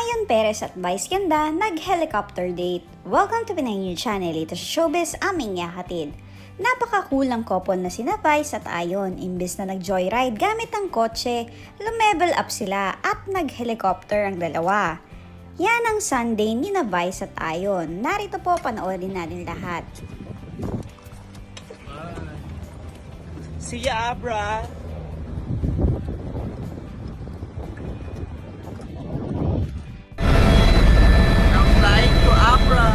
Ion Perez at Vice Ganda nag-helicopter date. Welcome to Pinay News Channel. Ito sa showbiz aming yahatid. Napakakulang couple na sina Vice at Ion. Imbes na nag-joyride gamit ang kotse, lumevel up sila at nag-helicopter ang dalawa. Yan ang Sunday ni na Vice at Ion. Narito po, panoorin natin lahat. See ya, Abra! I'm flying to Abra!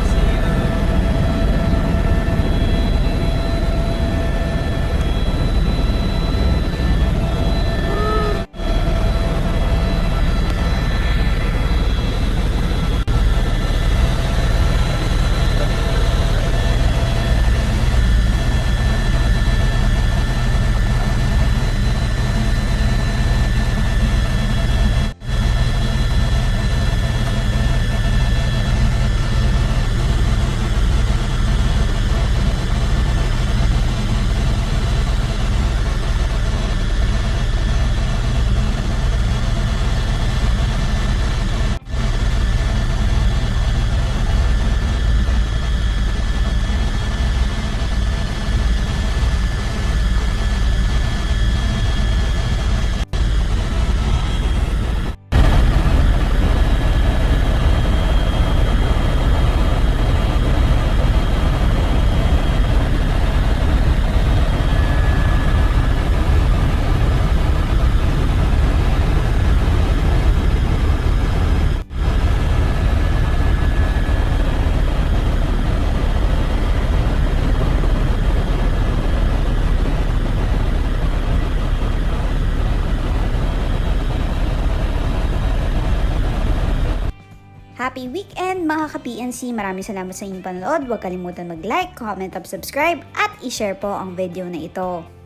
See you! Happy weekend mga ka-PNC! Maraming salamat sa inyong panonood. Huwag kalimutan mag-like, comment, at subscribe at i-share po ang video na ito.